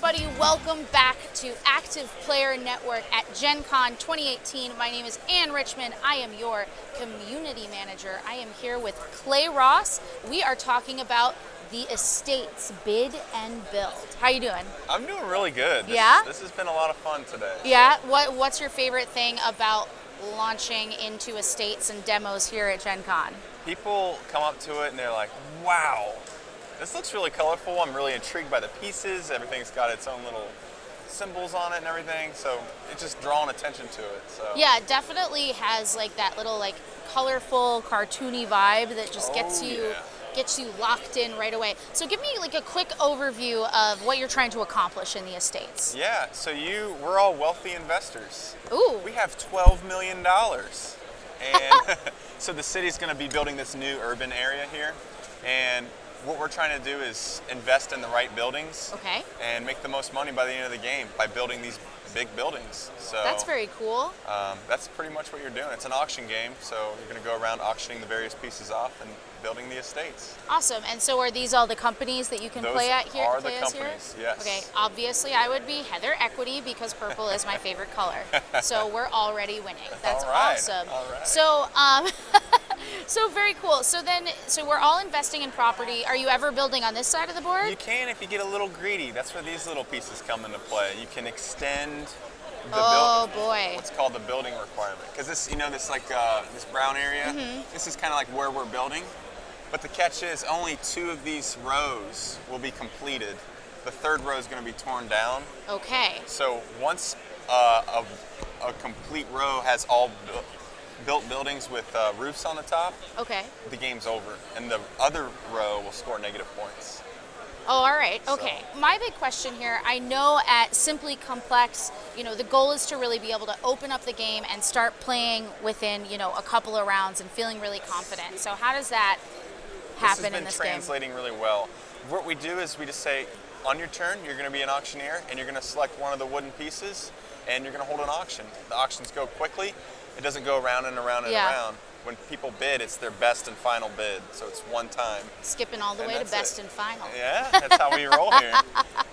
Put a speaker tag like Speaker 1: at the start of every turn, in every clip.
Speaker 1: everybody. Welcome back to Active Player Network at Gen Con 2018. My name is Ann Richmond. I am your community manager. I am here with Clay Ross. We are talking about the estates, bid and build. How you doing?
Speaker 2: I'm doing really good. This has been a lot of fun today.
Speaker 1: Yeah? What's your favorite thing about launching into estates and demos here at Gen Con?
Speaker 2: People come up to it and they're like, wow, this looks really colorful. I'm really intrigued by the pieces. Everything's got its own little symbols on it and everything. So it's just drawing attention to it. So
Speaker 1: yeah, it definitely has like that little like colorful, cartoony vibe that just gets you locked in right away. So give me like a quick overview of what you're trying to accomplish in the estates.
Speaker 2: Yeah, so we're all wealthy investors.
Speaker 1: Ooh.
Speaker 2: We have $12 million. And so the city's gonna be building this new urban area here. And what we're trying to do is invest in the right buildings and make the most money by the end of the game by building these big buildings. So
Speaker 1: that's very cool.
Speaker 2: That's pretty much what you're doing. It's an auction game, so you're going to go around auctioning the various pieces off and building the estates.
Speaker 1: Awesome. And so are these all the companies that you can play at here?
Speaker 2: Those are the companies, yes.
Speaker 1: Okay, obviously I would be Heather Equity because purple is my favorite color. So we're already winning. That's awesome.
Speaker 2: All right.
Speaker 1: So, so very cool. So we're all investing in property. Are you ever building on this side of the board?
Speaker 2: You can if you get a little greedy. That's where these little pieces come into play. You can extend the what's called the building requirement. Because this, this like this brown area, this is kind of like where we're building. But the catch is only 2 of these rows will be completed. The 3rd row is going to be torn down.
Speaker 1: Okay.
Speaker 2: So once a complete row has all built buildings with roofs on the top, the game's over. And the other row will score negative points.
Speaker 1: Oh, all right. Okay. So, my big question here, I know at Simply Complex, the goal is to really be able to open up the game and start playing within, a couple of rounds and feeling really confident. So how does that happen in this game?
Speaker 2: This has been translating really well. What we do is we just say, on your turn, you're going to be an auctioneer, and you're going to select one of the wooden pieces, and you're going to hold an auction. The auctions go quickly. It doesn't go around and around and around. When people bid, it's their best and final bid, so it's one time.
Speaker 1: Skipping all the way to best and final.
Speaker 2: Yeah, that's how we roll here.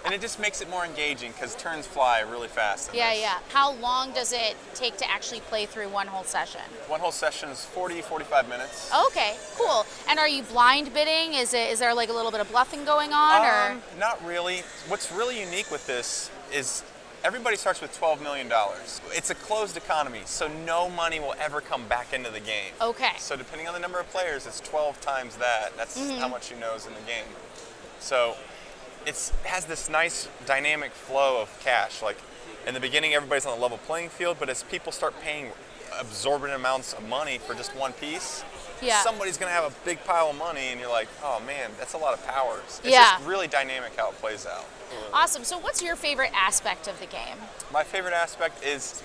Speaker 2: And it just makes it more engaging because turns fly really fast.
Speaker 1: Yeah. How long does it take to actually play through one whole session?
Speaker 2: One whole session is 40, 45 minutes.
Speaker 1: Okay, cool. And are you blind bidding? Is there like a little bit of bluffing going on? Or?
Speaker 2: Not really. What's really unique with this is everybody starts with $12 million. It's a closed economy, so no money will ever come back into the game.
Speaker 1: Okay.
Speaker 2: So depending on the number of players, it's 12 times that. That's how much you know is in the game. So it has this nice dynamic flow of cash. Like in the beginning, everybody's on a level playing field, but as people start paying absorbent amounts of money for just one piece, somebody's going to have a big pile of money, and you're like, oh man, that's a lot of powers. It's just really dynamic how it plays out.
Speaker 1: Awesome. So what's your favorite aspect of the game?
Speaker 2: My favorite aspect is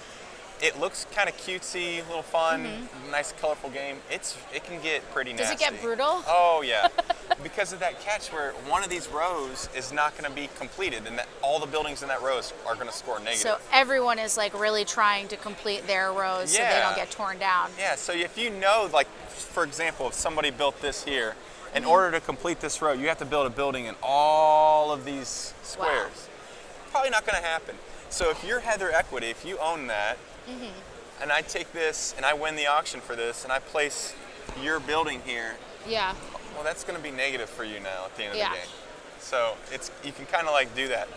Speaker 2: it looks kind of cutesy, a little fun, nice colorful game. It can get pretty nasty.
Speaker 1: Does it get brutal?
Speaker 2: Oh yeah, because of that catch where one of these rows is not going to be completed, and that all the buildings in that row are going to score negative.
Speaker 1: So everyone is like really trying to complete their rows so they don't get torn down.
Speaker 2: Yeah, so if you know, like for example, if somebody built this here, in order to complete this row, you have to build a building in all of these squares. Wow. Probably not going to happen. So if you're Heather Equity, if you own that, and I take this and I win the auction for this and I place your building here, well, that's going to be negative for you now at the end of the game. So you can kind of like do that.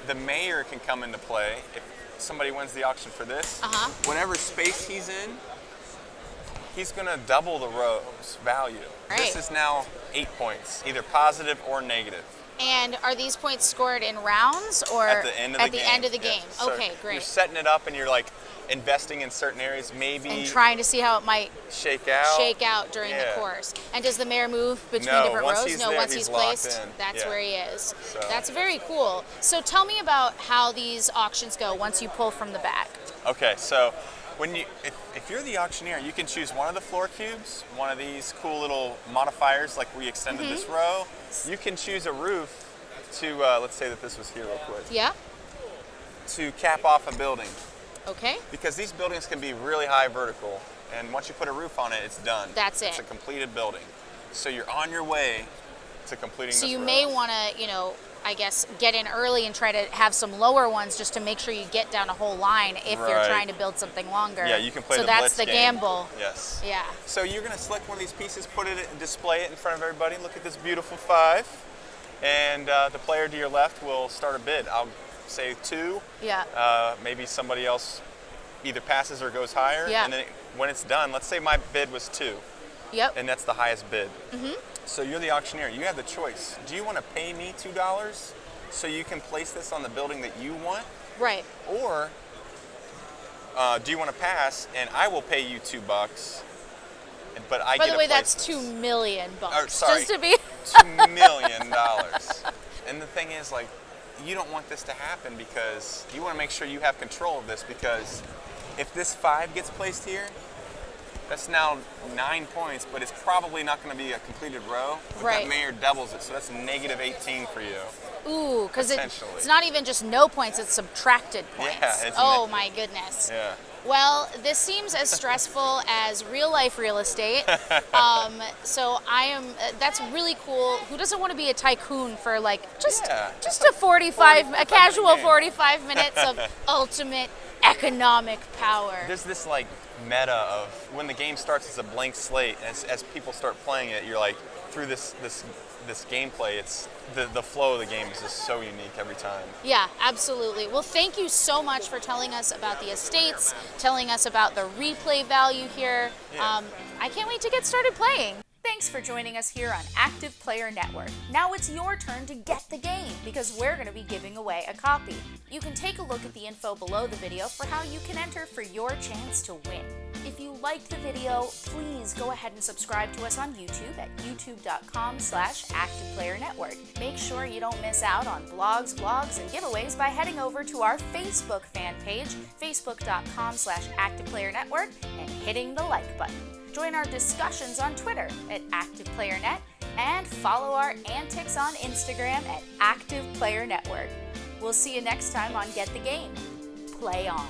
Speaker 2: The mayor can come into play if somebody wins the auction for this. Whatever space he's in, he's going to double the row's value.
Speaker 1: Right.
Speaker 2: This is now 8 points, either positive or negative.
Speaker 1: And are these points scored in rounds or
Speaker 2: at the end of the game?
Speaker 1: So okay, great.
Speaker 2: You're setting it up and you're like investing in certain areas, maybe,
Speaker 1: and trying to see how it might
Speaker 2: shake out
Speaker 1: during the course. And does the mayor move between different rows?
Speaker 2: Once
Speaker 1: he's placed,
Speaker 2: in.
Speaker 1: That's where he is.
Speaker 2: So.
Speaker 1: That's very cool. So tell me about how these auctions go once you pull from the back.
Speaker 2: Okay, so if you're the auctioneer, you can choose one of the floor cubes, one of these cool little modifiers, like we extended this row. You can choose a roof to, let's say that this was here real quick.
Speaker 1: Yeah.
Speaker 2: To cap off a building.
Speaker 1: Okay.
Speaker 2: Because these buildings can be really high vertical, and once you put a roof on it, it's done.
Speaker 1: That's it.
Speaker 2: It's a completed building. So you're on your way to completing this
Speaker 1: So you
Speaker 2: row.
Speaker 1: may want to, I guess, get in early and try to have some lower ones just to make sure you get down a whole line if you're
Speaker 2: Right.
Speaker 1: trying to build something longer.
Speaker 2: Yeah, you can play
Speaker 1: so
Speaker 2: the
Speaker 1: that's
Speaker 2: blitz
Speaker 1: the
Speaker 2: game.
Speaker 1: gamble.
Speaker 2: Yes.
Speaker 1: Yeah.
Speaker 2: So you're going to select one of these pieces, put it, display it in front of everybody. Look at this beautiful 5. And the player to your left will start a bid. I'll say 2.
Speaker 1: Yeah.
Speaker 2: Maybe somebody else either passes or goes higher.
Speaker 1: Yeah.
Speaker 2: And then when it's done, let's say my bid was 2.
Speaker 1: Yep.
Speaker 2: And that's the highest bid. So you're the auctioneer. You have the choice. Do you want to pay me $2 so you can place this on the building that you want?
Speaker 1: Right.
Speaker 2: Or do you want to pass and I will pay you $2, but I
Speaker 1: By
Speaker 2: get
Speaker 1: the way,
Speaker 2: to place
Speaker 1: that's
Speaker 2: this.
Speaker 1: $2 million.
Speaker 2: Or, sorry,
Speaker 1: Just to be.
Speaker 2: $2 million. And the thing is, like, you don't want this to happen because you want to make sure you have control of this, because if this 5 gets placed here, that's now 9 points, but it's probably not going to be a completed row. But
Speaker 1: Right.
Speaker 2: that mayor doubles it, so that's negative 18 for you.
Speaker 1: Ooh, because
Speaker 2: Potentially.
Speaker 1: it's not even just no points, it's subtracted points.
Speaker 2: Yeah, it's
Speaker 1: oh my goodness.
Speaker 2: Yeah.
Speaker 1: Well, this seems as stressful as real life real estate. So that's really cool. Who doesn't want to be a tycoon for like just
Speaker 2: Yeah.
Speaker 1: a 45, a casual
Speaker 2: game.
Speaker 1: 45 minutes of ultimate economic power?
Speaker 2: There's this like meta of when the game starts as a blank slate, and as people start playing it, you're like, through this gameplay, it's the flow of the game is just so unique every time.
Speaker 1: Yeah, absolutely. Well, thank you so much for telling us about the estates, telling us about the replay value here.
Speaker 2: Yeah.
Speaker 1: I can't wait to get started playing. Thanks for joining us here on Active Player Network. Now it's your turn to get the game, because we're going to be giving away a copy. You can take a look at the info below the video for how you can enter for your chance to win. If you liked the video, please go ahead and subscribe to us on YouTube at youtube.com/ActivePlayerNetwork. Make sure you don't miss out on blogs, vlogs, and giveaways by heading over to our Facebook fan page, facebook.com/ActivePlayerNetwork, and hitting the like button. Join our discussions on Twitter at ActivePlayerNet, and follow our antics on Instagram at ActivePlayerNetwork. We'll see you next time on Get the Game. Play on.